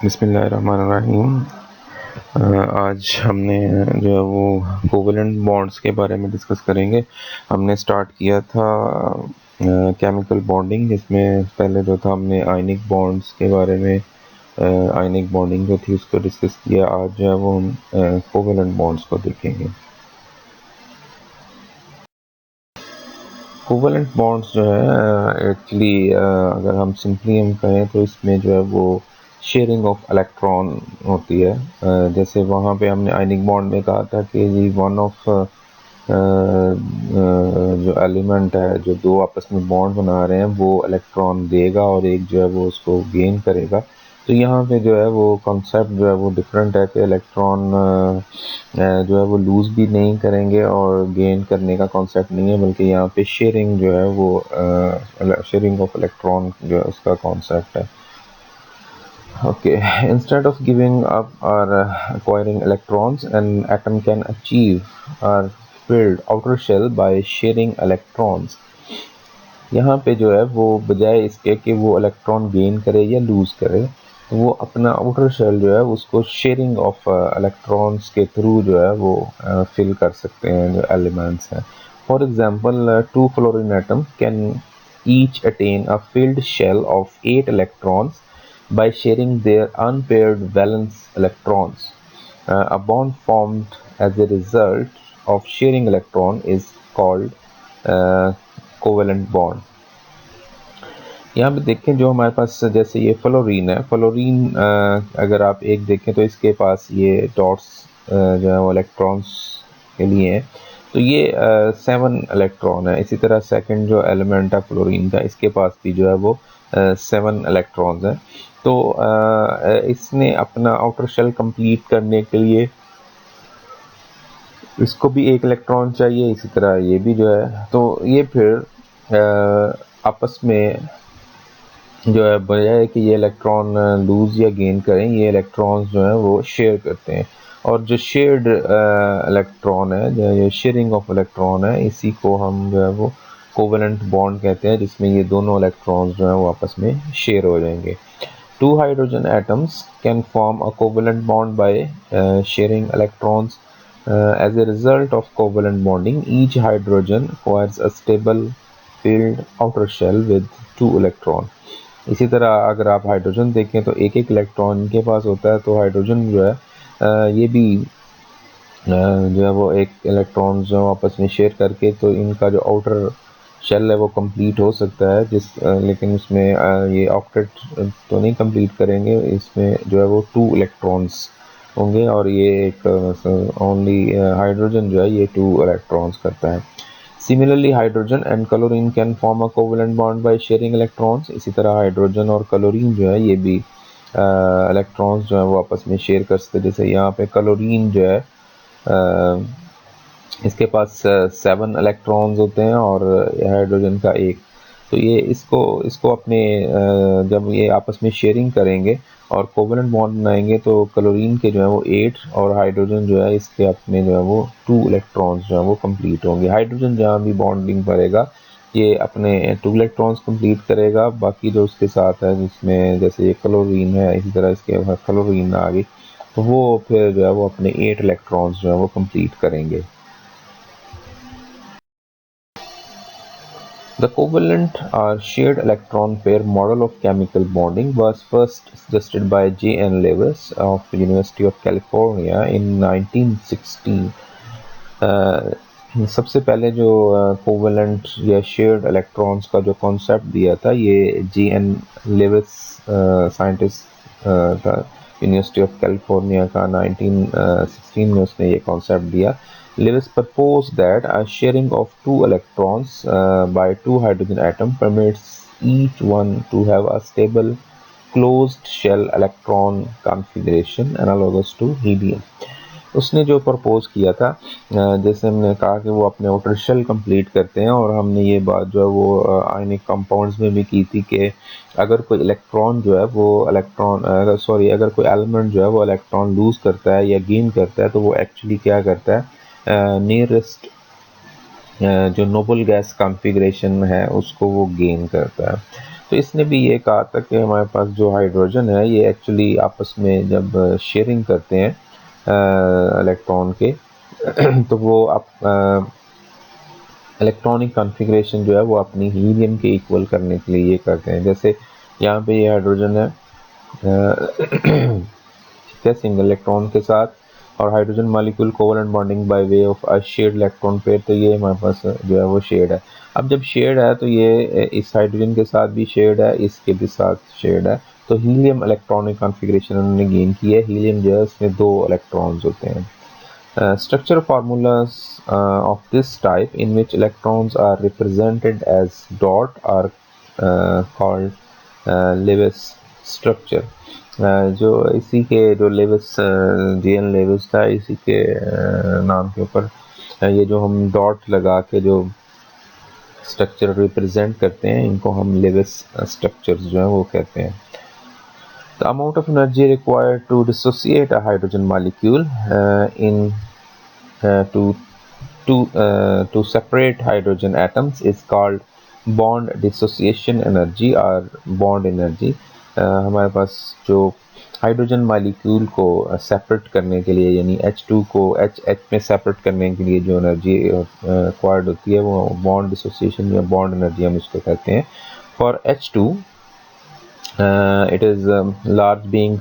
बिस्मिल्लाहिर्रहमानिर्रहीम। आज हमने जो है वो कोवेलेंट बॉन्ड्स के बारे में डिस्कस करेंगे। हमने स्टार्ट किया था केमिकल बॉन्डिंग, जिसमें पहले जो था हमने आयनिक बॉन्ड्स के बारे में आयनिक बॉन्डिंग जो थी उसको डिस्कस किया। आज जो है वो हम कोवेलेंट बॉन्ड्स को देखेंगे। कोवेलेंट बॉन्ड्स जो है एक्चुअली अगर हम सिंपली हम कहें तो इसमें जो है वो शेयरिंग ऑफ इलेक्ट्रॉन होती है। जैसे वहाँ पे हमने आयनिक बॉन्ड में कहा था कि जी वन ऑफ जो एलिमेंट है, जो दो आपस में बॉन्ड बना रहे हैं, वो इलेक्ट्रॉन देगा और एक जो है वो उसको गेन करेगा। तो यहाँ पे जो है वो कॉन्सेप्ट जो है वो डिफरेंट है कि इलेक्ट्रॉन जो है वो लूज़ भी नहीं करेंगे और गेन करने का कॉन्सेप्ट नहीं है, बल्कि यहाँ पे शेयरिंग जो है वो शेयरिंग ऑफ इलेक्ट्रॉन जो है उसका कॉन्सेप्ट है। Okay, instead of giving up or acquiring electrons, an atom can achieve or build outer shell by sharing electrons. यहाँ पे जो है वो बजाय इसके कि वो इलेक्ट्रॉन गेन करे या लूज करे, तो वो अपना आउटर शेल जो है उसको शेयरिंग ऑफ इलेक्ट्रॉन्स के थ्रू जो है वो फिल कर सकते हैं जो एलिमेंट्स हैं। For example, two fluorine atom can each attain a filled shell of 8 electrons by sharing their unpaired valence electrons. A bond formed as a result of sharing electron is called covalent bond. यहाँ पे देखें जो हमारे पास जैसे ये fluorine है, fluorine अगर आप एक देखें तो इसके पास ये डॉट्स जो है वो इलेक्ट्रॉन्स के लिए हैं, तो ये 7 इलेक्ट्रॉन है। इसी तरह सेकंड जो एलिमेंट है फ्लोरीन का, इसके पास भी जो है वो 7 इलेक्ट्रॉन्स हैं। तो इसने अपना आउटर शेल कंप्लीट करने के लिए इसको भी एक इलेक्ट्रॉन चाहिए, इसी तरह ये भी जो है। तो ये फिर आपस में जो है बजाय कि ये इलेक्ट्रॉन लूज या गेन करें, ये इलेक्ट्रॉन्स जो है वो शेयर करते हैं। और जो शेयर्ड इलेक्ट्रॉन है, जो ये शेयरिंग ऑफ इलेक्ट्रॉन है, इसी को हम जो है वो कोवेलेंट बॉन्ड कहते हैं, जिसमें ये दोनों इलेक्ट्रॉन्स जो है वो आपस में शेयर हो जाएंगे। Two hydrogen atoms can form a covalent bond by sharing electrons. As a result of covalent bonding, each hydrogen acquires a stable filled outer shell with 2 electrons. इसी तरह अगर आप हाइड्रोजन देखें तो एक एक इलेक्ट्रॉन इनके पास होता है। तो हाइड्रोजन जो है ये भी जो है वो एक इलेक्ट्रॉन जो आपस में शेयर करके, तो इनका जो आउटर शेल है वो कंप्लीट हो सकता है, लेकिन उसमें ये ऑक्टेट तो नहीं कंप्लीट करेंगे। इसमें जो है वो 2 इलेक्ट्रॉन्स होंगे और ये एक ओनली हाइड्रोजन जो है ये 2 इलेक्ट्रॉन्स करता है। Similarly hydrogen and chlorine can form a covalent bond by sharing electrons. इसी तरह हाइड्रोजन और क्लोरीन जो है ये भी इलेक्ट्रॉन्स जो है वो आपस में शेयर कर सकते हैं। जैसे यहाँ पे क्लोरीन जो है इसके पास 7 इलेक्ट्रॉन्स होते हैं और हाइड्रोजन का एक। तो ये इसको अपने जब ये आपस में शेयरिंग करेंगे और कोवेलेंट बॉन्ड बनाएंगे, तो क्लोरीन के जो है वो 8 और हाइड्रोजन जो है इसके अपने जो है वो 2 इलेक्ट्रॉन्स जो है वो कंप्लीट होंगे। हाइड्रोजन जहाँ भी बॉन्डिंग करेगा ये अपने 2 इलेक्ट्रॉन्स कंप्लीट करेगा। बाकी जो उसके साथ है, जिसमें जैसे ये क्लोरीन है, इसी तरह इसके बाद क्लोरीन आ गई, तो वो फिर जो है वो अपने 8 इलेक्ट्रॉन्स जो है वो कंप्लीट करेंगे। The covalent or shared electron pair model of chemical bonding was first suggested by J. N. Lewis of University of California in 1916. सबसे पहले जो कोवेलेंट या शेयर्ड इलेक्ट्रॉन्स का जो कॉन्सेप्ट दिया था, ये जे एन लेविस साइंटिस्ट था, यूनिवर्सिटी ऑफ कैलिफोर्निया का। 1916 में उसने ये कॉन्सेप्ट दिया। Lewis proposed that a sharing of 2 electrons by 2 hydrogen atoms permits each one to have a stable closed shell electron configuration analogous to helium. उसने जो propose किया था, जैसे हमने कहा कि वो अपने आउटर शेल कंप्लीट करते हैं, और हमने ये बात जो है वो आयनिक कंपाउंड्स में भी की थी कि अगर कोई इलेक्ट्रॉन जो है वो अगर कोई एलिमेंट जो है वो इलेक्ट्रॉन लूज करता है या गेन करता है, तो वो एक्चुअली क्या करता है, नियरेस्ट जो नोबल गैस कॉन्फ़िगरेशन है उसको वो गेन करता है। तो तो इसने भी ये कहा था कि हमारे पास जो हाइड्रोजन है ये एक्चुअली आपस में जब शेयरिंग करते हैं इलेक्ट्रॉन के तो वो आप इलेक्ट्रॉनिक कॉन्फ़िगरेशन जो है वो अपनी हीलियम के इक्वल करने के लिए ये करते हैं। जैसे यहाँ पे ये हाइड्रोजन है ठीक है, सिंगल इलेक्ट्रॉन के साथ और hydrogen molecule covalent bonding by way of a shared electron pair, तो ये हमारे पास जो है वो शेयर्ड है। अब जब शेयर्ड है तो ये इस हाइड्रोजन के साथ भी शेयर्ड है, इसके भी साथ शेयर्ड है, तो हीलियम इलेक्ट्रॉनिक कॉन्फ़िगरेशन उन्होंने गेन की है। हीलियम जो है उसमें 2 इलेक्ट्रॉन्स होते हैं। Structure formulas of this type in which electrons are represented as dot are called Lewis structure। जो इसी के जो लेविस जीएन लेविस था इसी के नाम के ऊपर ये जो हम डॉट लगा के जो स्ट्रक्चर रिप्रेजेंट करते हैं इनको हम लेविस स्ट्रक्चर्स जो है वो कहते हैं। The amount of energy required to dissociate a hydrogen molecule to separate hydrogen atoms is called bond dissociation energy or bond energy। हमारे पास जो हाइड्रोजन मॉलिक्यूल को सेपरेट करने के लिए यानी H2 को H में सेपरेट करने के लिए जो एनर्जी रिक्वायर्ड होती है वो बॉन्ड डिसोसिएशन या बॉन्ड एनर्जी हम इसको कहते हैं। For H2 it is large being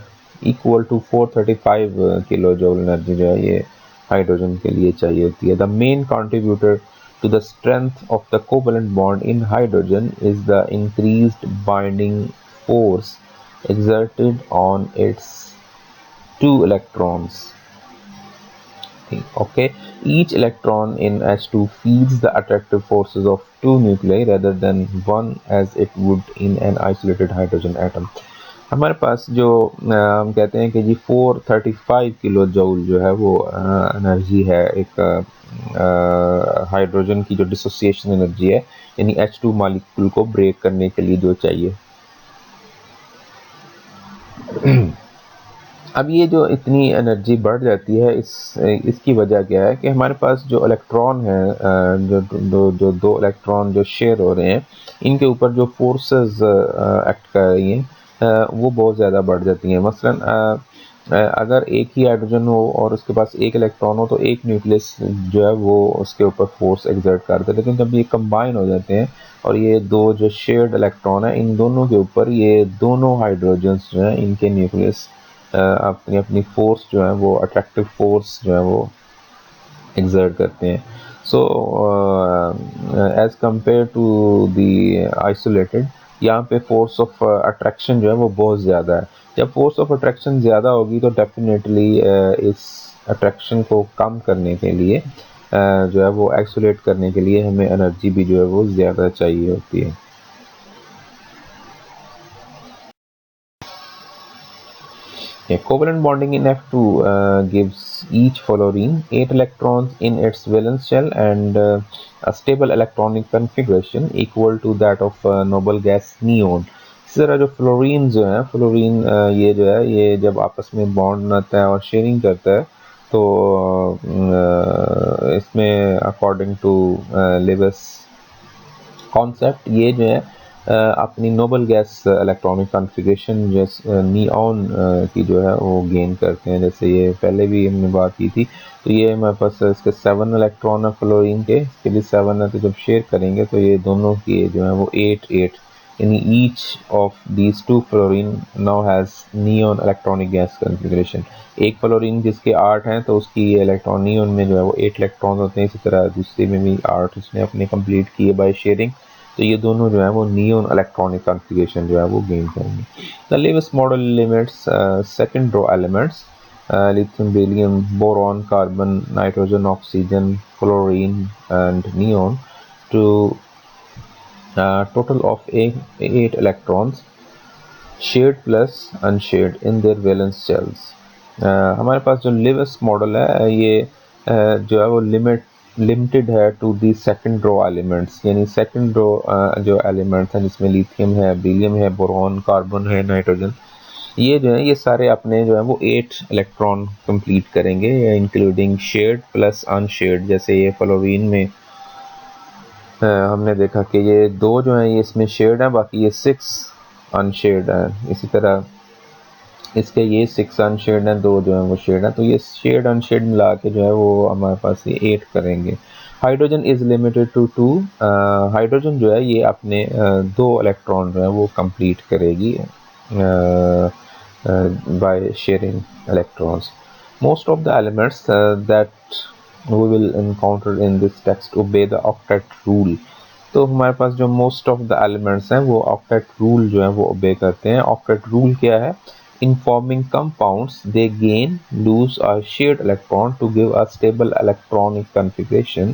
equal to 435 kilo joule energy जो है ये हाइड्रोजन के लिए चाहिए होती है। The main contributor to the strength of the covalent bond in hydrogen is the increased binding force exerted on its 2 electrons. Okay, each electron in H2 feels the attractive forces of 2 nuclei rather than one as it would in an isolated hydrogen atom। हमारे पास जो हम कहते हैं कि जी 435 kilo joule जो है वो energy है एक हाइड्रोजन की जो डिसोसिएशन एनर्जी है यानी H2 मॉलिक्यूल को ब्रेक करने के लिए जो चाहिए। अब ये जो इतनी एनर्जी बढ़ जाती है इसकी वजह क्या है कि हमारे पास जो इलेक्ट्रॉन है जो दो इलेक्ट्रॉन जो शेयर हो रहे हैं इनके ऊपर जो फोर्सेस एक्ट कर रही हैं वो बहुत ज़्यादा बढ़ जाती हैं। मसलन अगर एक ही हाइड्रोजन हो और उसके पास एक इलेक्ट्रॉन हो तो एक न्यूक्लियस जो है वो उसके ऊपर फोर्स एक्सर्ट करता है, लेकिन जब ये कंबाइन हो जाते हैं और ये दो जो शेयर्ड इलेक्ट्रॉन है इन दोनों के ऊपर ये दोनों हाइड्रोजन्स जो हैं इनके न्यूक्लियस अपनी अपनी फोर्स जो है वो अट्रैक्टिव फोर्स जो है वो एक्सर्ट करते हैं। So as compare to the isolated यहाँ पे फोर्स ऑफ अट्रैक्शन जो है वो बहुत ज़्यादा है। जब फोर्स ऑफ अट्रैक्शन ज़्यादा होगी तो डेफिनेटली इस अट्रैक्शन को कम करने के लिए जो है वो आइसोलेट करने के लिए हमें एनर्जी भी जो है वो ज़्यादा चाहिए होती है। Covalent bonding in F2 gives each fluorine 8 electrons in its valence shell and a stable electronic configuration equal to that of noble gas neon। इस तरह जो फ्लोरीन जो है फ्लोरीन ये जो है ये जब आपस में बॉन्ड बनाता है और शेयरिंग करता है तो इसमें अकॉर्डिंग टू लेविस कॉन्सेप्ट ये जो है अपनी नोबल गैस इलेक्ट्रॉनिक कॉन्फ़िगरेशन जैसे नियॉन की जो है वो गेन करते हैं। जैसे ये पहले भी हमने बात की थी, तो ये हमारे पास इसके 7 इलेक्ट्रॉन है फ्लोरीन के, इसके भी 7 है, तो जब शेयर करेंगे तो ये दोनों की जो है वो 8 यानी each of these 2 fluorine now has neon electronic gas configuration. एक फ्लोरीन जिसके 8 हैं तो उसकी इलेक्ट्रॉन नियॉन में जो है वो 8 इलेक्ट्रॉन होते हैं। इसी तरह दूसरे में भी 8 उसने अपने कंप्लीट किए बाय शेयरिंग, तो ये दोनों जो है वो नियॉन इलेक्ट्रॉनिक कॉन्फ़िगरेशन जो है वो गेन करेंगे। The Lewis model limits second row elements lithium beryllium boron carbon nitrogen oxygen fluorine and neon to total of 8 electrons shared plus unshared in their valence shells। हमारे पास जो Levi's model है ये जो है वो लिमिटेड है to the second row elements, यानी second row जो एलिमेंट्स हैं जिसमें लिथियम है बेरिलियम है बोरॉन कार्बन है नाइट्रोजन, ये जो है ये सारे अपने जो है वो 8 इलेक्ट्रॉन कंप्लीट करेंगे इंक्लूडिंग शेयर्ड प्लस अनशेयर्ड। जैसे ये फ्लोरीन में हमने देखा कि ये 2 जो हैं ये इसमें शेयर्ड हैं, बाकी ये 6 अनशेड है। इसी तरह इसके ये 6 अनशेड हैं, 2 जो है वो शेड है, तो ये शेड अनशेड मिला के जो है वो हमारे पास ये 8 करेंगे। Hydrogen is limited to 2। Hydrogen जो है ये अपने 2 इलेक्ट्रॉन जो है वो कंप्लीट करेगी by sharing electrons. Most of the elements that we will encounter in this text obey the octet rule. तो हमारे पास जो मोस्ट ऑफ द एलिमेंट्स हैं वो ऑक्टेट रूल जो है वो ओबे करते हैं। ऑक्टेट रूल क्या है? In forming compounds they gain lose और shared electron to give a stable electronic configuration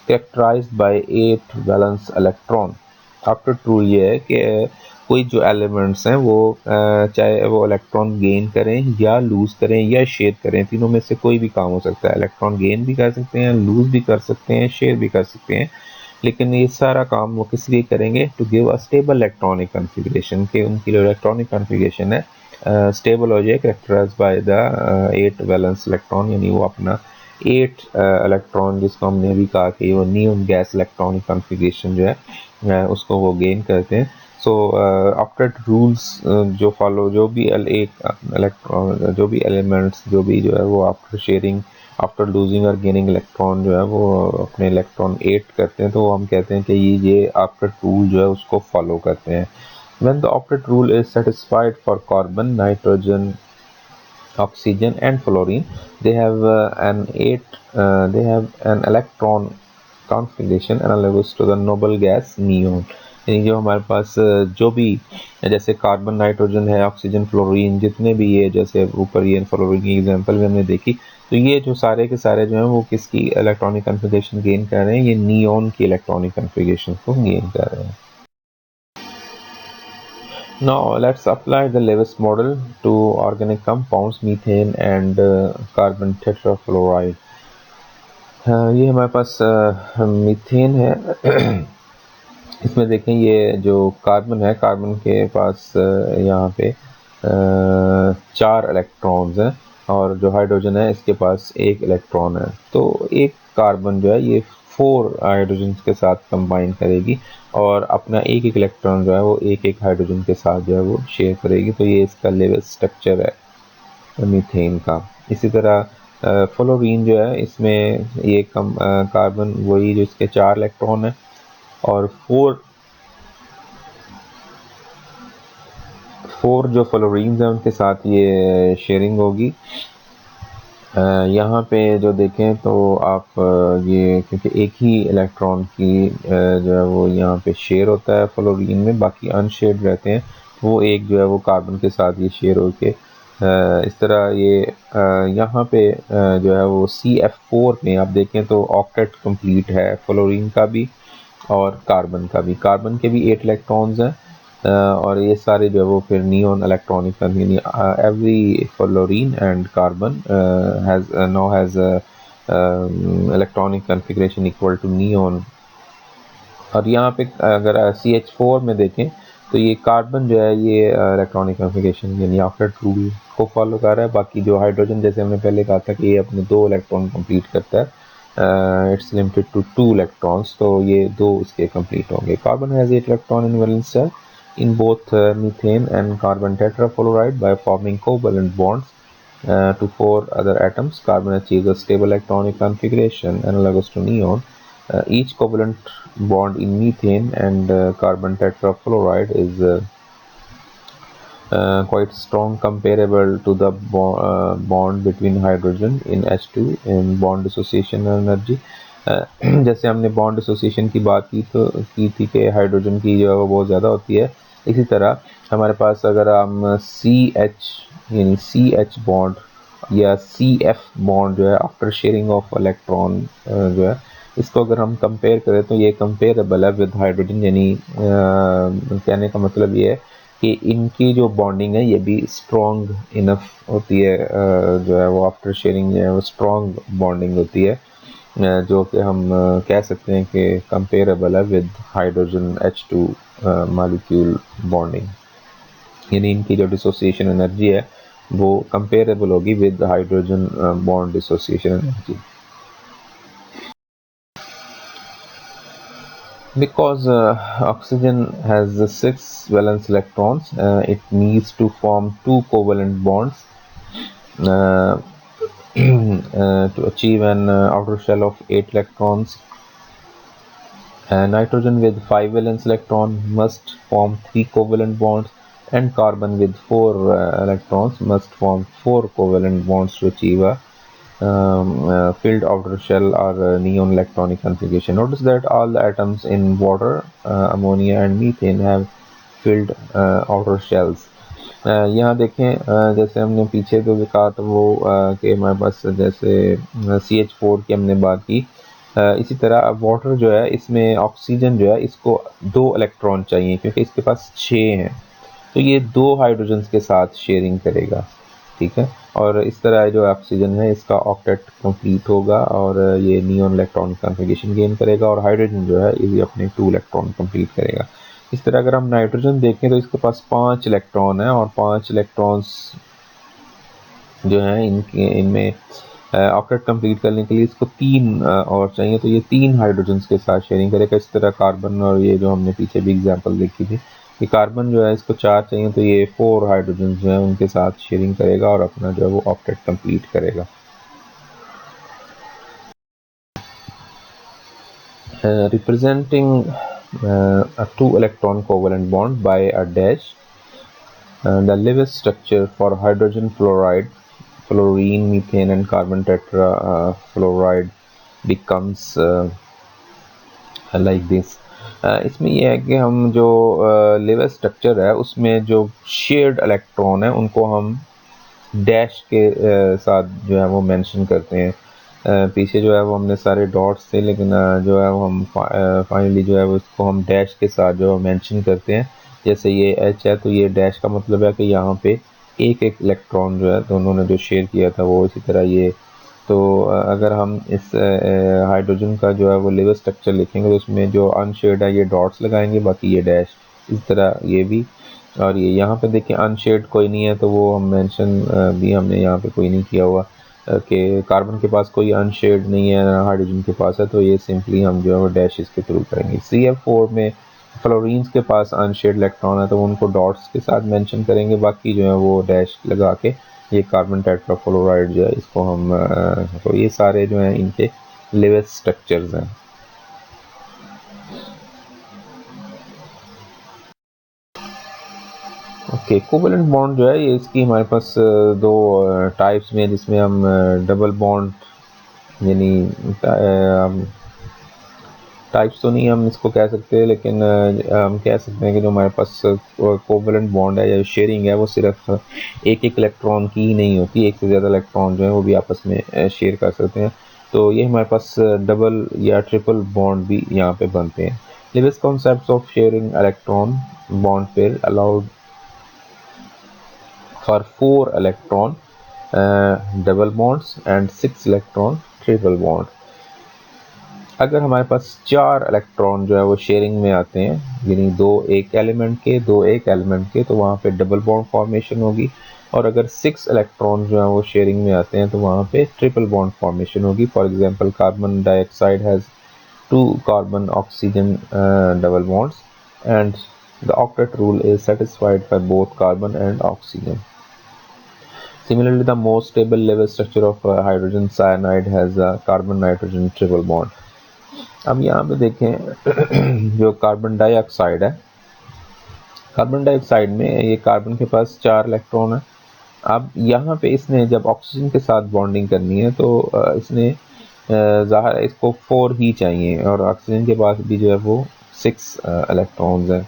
characterized by 8 valence electron. Octet rule ये है कि कोई जो एलिमेंट्स हैं वो चाहे वो इलेक्ट्रॉन गेन करें या लूज करें या शेयर करें, तीनों में से कोई भी काम हो सकता है। इलेक्ट्रॉन गेन भी कर सकते हैं, लूज भी कर सकते हैं, शेयर भी कर सकते हैं, लेकिन ये सारा काम वो किस लिए करेंगे? To give a stable electronic configuration, के उनकी जो इलेक्ट्रॉनिक कॉन्फ़िगरेशन है स्टेबल हो जाए, characterized by the 8 valence electron, यानी वो अपना 8 इलेक्ट्रॉन जिसको हमने अभी कहा कि वो नियॉन गैस इलेक्ट्रॉनिक कॉन्फ़िगरेशन जो है उसको वो गेन करते हैं। सो ऑक्टेट रूल्स जो फॉलो, जो भी एक इलेक्ट्रॉन, जो भी एलिमेंट्स, जो भी जो है वो आफ्टर शेयरिंग, आफ्टर लूजिंग और गेनिंग इलेक्ट्रॉन जो है वो अपने इलेक्ट्रॉन 8 करते हैं, तो हम कहते हैं कि ये ऑक्टेट रूल जो है उसको फॉलो करते हैं। When the octet rule is satisfied for carbon, nitrogen, oxygen and fluorine, they have they have an electron configuration analogous to the noble gas neon। यानी जो हमारे पास जो भी जैसे कार्बन, नाइट्रोजन है, ऑक्सीजन, फ्लोरीन, जितने भी ये जैसे ऊपर ये फ्लोरीन की एग्जांपल भी हमने देखी, तो ये जो सारे के सारे जो हैं वो किसकी इलेक्ट्रॉनिक कॉन्फ़िगरेशन गेन कर रहे हैं? ये नियॉन की इलेक्ट्रॉनिक कॉन्फ़िगरेशन को गेन कर रहे हैं। Now let's apply the Lewis model to organic compounds, methane and carbon tetrafluoride। ये हमारे पास मीथेन है। इसमें देखें ये जो कार्बन है, कार्बन के पास यहाँ पे 4 इलेक्ट्रॉन्स हैं, और जो हाइड्रोजन है इसके पास 1 इलेक्ट्रॉन है। तो एक कार्बन जो है ये 4 हाइड्रोजन के साथ कंबाइन करेगी और अपना एक एक इलेक्ट्रॉन जो है वो एक एक हाइड्रोजन के साथ जो है वो शेयर करेगी। तो ये इसका लेवस स्ट्रक्चर है मीथेन का। इसी तरह फ्लोरीन जो है, इसमें ये कार्बन वही जो इसके 4 इलेक्ट्रॉन है और 4 जो फ्लोरीन्स हैं उनके साथ ये शेयरिंग होगी। यहाँ पे जो देखें तो आप ये क्योंकि एक ही इलेक्ट्रॉन की जो है वो यहाँ पे शेयर होता है फ्लोरीन में, बाकी अनशेयर्ड रहते हैं, वो एक जो है वो कार्बन के साथ ये शेयर होके इस तरह ये यहाँ पे जो है वो CF4 में आप देखें तो ऑक्टेट कंप्लीट है फ्लोरीन का भी और कार्बन का भी। कार्बन के भी 8 इलेक्ट्रॉन्स हैं और ये सारे जो है वो फिर neon electronic every fluorine and carbon has electronic configuration equal to neon. और यहाँ पे अगर CH4 में देखें तो ये कार्बन जो है ये इलेक्ट्रॉनिक कॉन्फ़िगरेशन यानी ऑक्टेट रूल को फॉलो कर रहा है। बाकी जो हाइड्रोजन, जैसे हमने पहले कहा था कि ये अपने 2 इलेक्ट्रॉन कंप्लीट करता है, इट्स लिमिटेड टू 2 इलेक्ट्रॉन्स, तो ये 2 इसके कंप्लीट होंगे। Carbon has 8 electron in valence shell in both methane and carbon tetrafluoride by forming covalent bonds to 4 other atoms. Carbon achieves a stable electronic configuration analogous to neon. Each covalent bond in methane and carbon tetrafluoride is quite strong, comparable to the bond between hydrogen in H2 in bond dissociation energy। जैसे हमने bond association की बात की थी कि hydrogen की जो है वो बहुत ज़्यादा होती है, इसी तरह हमारे पास अगर हम CH यानी CH बॉन्ड या CF बॉन्ड जो है आफ्टर शेयरिंग ऑफ इलेक्ट्रॉन जो है, इसको अगर हम कंपेयर करें तो ये कंपेरेबल है विद हाइड्रोजन। यानी कहने का मतलब ये है कि इनकी जो बॉन्डिंग है ये भी स्ट्रॉन्ग इनफ होती है, जो है वो आफ्टर शेयरिंग जो है वो स्ट्रॉन्ग बॉन्डिंग होती है, जो कि हम कह सकते हैं कि कंपेरेबल है with hydrogen H2 molecule bonding. यानी इनकी जो डिसोसिएशन एनर्जी है वो कंपेरेबल होगी with hydrogen bond dissociation energy. Because oxygen has the 6 valence electrons, it needs to form 2 covalent bonds uh, to achieve an outer shell of 8 electrons. Nitrogen with 5 valence electron must form 3 covalent bonds, and carbon with 4 electrons must form 4 covalent bonds to achieve a filled outer shell or neon electronic configuration. Notice that all the atoms in water, ammonia and methane have filled outer shells. यहाँ देखें जैसे हमने पीछे जो भी कहा था वो कि हमारे पास जैसे CH4 की हमने बात की, इसी तरह वाटर जो है इसमें ऑक्सीजन जो है इसको 2 इलेक्ट्रॉन चाहिए क्योंकि इसके पास 6 हैं, तो ये 2 हाइड्रोजन के साथ शेयरिंग करेगा, ठीक है। और इस तरह जो ऑक्सीजन है इसका ऑक्टेट कंप्लीट होगा और ये नियॉन इलेक्ट्रॉन कॉन्फ़िगरेशन गेन करेगा, और हाइड्रोजन जो है ये अपने 2 इलेक्ट्रॉन कंप्लीट करेगा। इस तरह अगर हम नाइट्रोजन देखें तो इसके पास 5 इलेक्ट्रॉन है, और 5 इलेक्ट्रॉन्स जो है इनमें ऑक्टेट कंप्लीट करने के लिए इसको 3 और चाहिए, तो ये 3 हाइड्रोजन के साथ शेयरिंग करेगा। इस तरह कार्बन, और ये जो हमने पीछे भी एग्जांपल देखी थी कि कार्बन जो है इसको 4 चाहिए, तो ये 4 हाइड्रोजन जो है उनके साथ शेयरिंग करेगा और अपना जो है वो ऑक्टेट कंप्लीट करेगा। Representing a 2 electron covalent bond by a dash, the Lewis structure for hydrogen fluoride, fluorine, methane and carbon tetrafluoride becomes like this. इसमें यह है कि हम जो लेवल स्ट्रक्चर है उसमें जो शेयर्ड इलेक्ट्रॉन है उनको हम डैश के साथ जो है वो मेंशन करते हैं। पीछे जो है वो हमने सारे डॉट्स थे, लेकिन जो है वो हम फाइनली जो है वो इसको हम डैश के साथ जो मेंशन करते हैं। जैसे ये एच है तो ये डैश का मतलब है कि यहाँ पे एक एक इलेक्ट्रॉन जो है दोनों ने जो शेयर किया था वो, इसी तरह ये। तो अगर हम इस हाइड्रोजन का जो है वो लेवल स्ट्रक्चर लिखेंगे तो उसमें जो अनशेयर्ड है ये डॉट्स लगाएंगे, बाकी ये डैश, इस तरह ये भी। और ये यहाँ पे देखिए अनशेयर्ड कोई नहीं है तो वो हम मेंशन भी हमने यहाँ पे कोई नहीं किया हुआ कि कार्बन के पास कोई अनशेयर्ड नहीं है, हाइड्रोजन के पास है, तो ये सिंपली हम जो है वो डैश इसके थ्रू करेंगे। CF4 में फ्लोरीन्स के पास अनशेयर्ड इलेक्ट्रॉन है तो उनको डॉट्स के साथ मेंशन करेंगे, बाकी जो है वो डैश लगा के ये कार्बन टेट्राफ्लोराइड जो है इसको हम तो ये सारे जो हैं इनके लेवल स्ट्रक्चर्स हैं। ओके, कोवेलेंट बॉन्ड जो है ये इसकी हमारे पास दो टाइप्स में, जिसमें हम डबल बॉन्ड यानी टाइप्स तो नहीं हम इसको कह सकते, लेकिन हम कह सकते हैं कि जो हमारे पास कोवेलेंट बॉन्ड है या शेयरिंग है वो सिर्फ एक एक इलेक्ट्रॉन की ही नहीं होती, एक से ज़्यादा इलेक्ट्रॉन जो है वो भी आपस में शेयर कर सकते हैं। तो ये हमारे पास डबल या ट्रिपल बॉन्ड भी यहाँ पे बनते हैं। Lewis concept of sharing electron bond pair allowed for 4 electron double bonds and 6 electron triple bond। अगर हमारे पास 4 इलेक्ट्रॉन जो है वो शेयरिंग में आते हैं, यानी दो एक एलिमेंट के दो एक एलिमेंट के, तो वहाँ पे डबल बॉन्ड फॉर्मेशन होगी। और अगर 6 इलेक्ट्रॉन जो है वो शेयरिंग में आते हैं तो वहाँ पे ट्रिपल बॉन्ड फॉर्मेशन होगी। For example carbon dioxide has 2 carbon oxygen double bonds and the octet rule is satisfied by both carbon and oxygen। Similarly, the most stable level structure of hydrogen cyanide has a carbon-nitrogen triple bond। अब यहाँ पे देखें जो carbon dioxide है, carbon dioxide में ये carbon के पास 4 electron है। अब यहाँ पे इसने जब ऑक्सीजन के साथ बॉन्डिंग करनी है तो इसने ज़ाहिर है इसको 4 ही चाहिए, और ऑक्सीजन के पास भी जो है वो 6 इलेक्ट्रॉन्स हैं,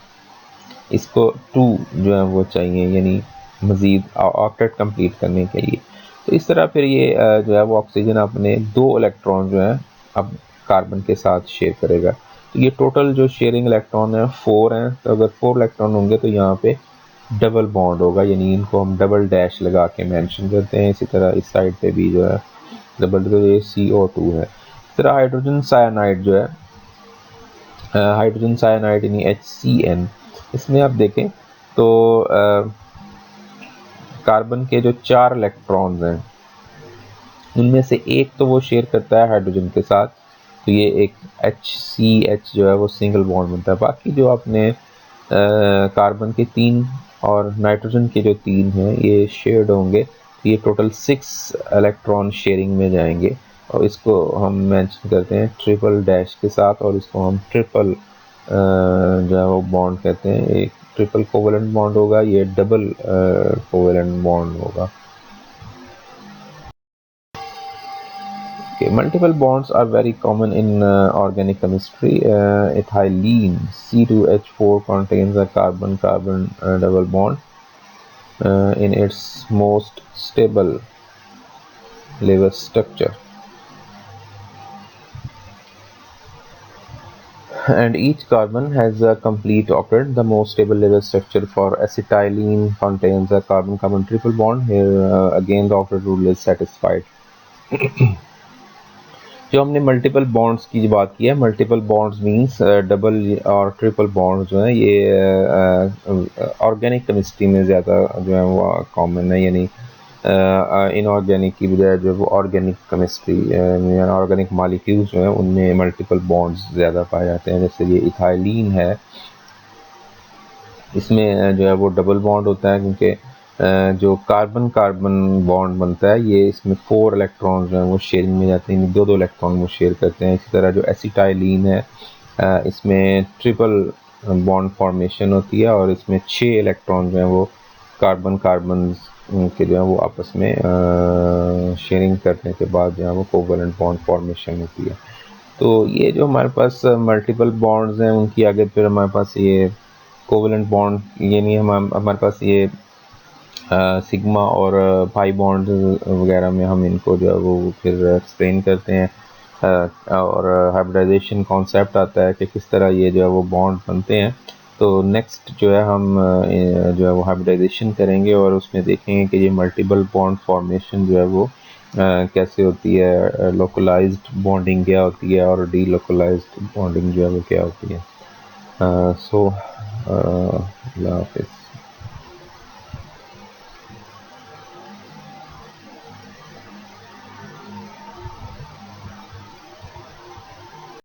इसको 2 जो है वो चाहिए, यानी मज़ीद ऑक्टेट कंप्लीट करने के लिए। तो इस तरह फिर ये जो है वो ऑक्सीजन अपने 2 इलेक्ट्रॉन जो है अब कार्बन के साथ शेयर करेगा। तो ये टोटल जो शेयरिंग इलेक्ट्रॉन है 4 हैं, तो अगर 4 इलेक्ट्रॉन होंगे तो यहाँ पे डबल बॉन्ड होगा, यानी इनको हम डबल डैश लगा के मेंशन करते हैं। इसी तरह इस साइड पे भी जो है डबल, तो ये CO2 है। इस तरह हाइड्रोजन साइनाइड जो है, हाइड्रोजन साइनाइड यानी HCN, इसमें आप देखें तो कार्बन के जो 4 इलेक्ट्रॉन्स हैं उनमें से एक तो वो शेयर करता है हाइड्रोजन के साथ, तो ये एक HCH जो है वो सिंगल बॉन्ड बनता है। बाकी जो आपने कार्बन के 3 और नाइट्रोजन के जो 3 हैं ये शेयर्ड होंगे, ये टोटल 6 इलेक्ट्रॉन शेयरिंग में जाएंगे और इसको हम मेंशन करते हैं ट्रिपल डैश के साथ, और इसको हम ट्रिपल जो है वो बॉन्ड कहते हैं। एक ट्रिपल कोवेलेंट बॉन्ड होगा, ये डबल कोवेलेंट बॉन्ड होगा। Okay, multiple bonds are very common in organic chemistry. Ethylene C2H4 contains a carbon-carbon double bond in its most stable Lewis structure, and each carbon has a complete octet. The most stable Lewis structure for acetylene contains a carbon-carbon triple bond. Here again the octet rule is satisfied. जो हमने multiple bonds की बात की है, multiple bonds means double और triple bonds जो हैं ये ऑर्गेनिक केमिस्ट्री में ज़्यादा जो है वो कॉमन है, यानी इनऑर्गेनिक की बजाय जो वो ऑर्गेनिक केमिस्ट्री ऑर्गेनिक मॉलिक्यूल्स जो हैं उनमें मल्टीपल बॉन्ड्स ज़्यादा पाए जाते हैं। जैसे ये इथाइलिन है, इसमें जो है वो डबल बॉन्ड होता है, क्योंकि जो कार्बन कार्बन बॉन्ड बनता है ये इसमें 4 इलेक्ट्रॉन जो हैं वो शेयरिंग में जाते हैं, 2 इलेक्ट्रॉन वो शेयर करते हैं। इसी तरह जो एसिटाइलिन है इसमें ट्रिपल बॉन्ड फॉर्मेशन होती है और इसमें 6 इलेक्ट्रॉन जो हैं वो कार्बन कार्बन के जो है वो आपस में शेयरिंग करने के बाद जो है वो कोवेलेंट बॉन्ड फॉर्मेशन होती है। तो ये जो हमारे पास मल्टीपल बॉन्ड्स हैं उनकी आगे फिर हमारे पास ये कोवेलेंट बॉन्ड, यानी हमारे पास ये सिग्मा और पाई बॉन्ड वगैरह में हम इनको जो है वो फिर एक्सप्लेन करते हैं, और हाइब्रिडाइजेशन कॉन्सेप्ट आता है कि किस तरह ये जो है वो बॉन्ड बनते हैं। तो नेक्स्ट जो है हम जो है वो हाइब्रिडाइजेशन करेंगे और उसमें देखेंगे कि ये मल्टीपल बॉन्ड फॉर्मेशन जो है वो कैसे होती है, लोकलाइज्ड बॉन्डिंग क्या होती है और डी लोकलाइज्ड बॉन्डिंग जो है वो क्या होती है। सो अल्लाह हाफिज़।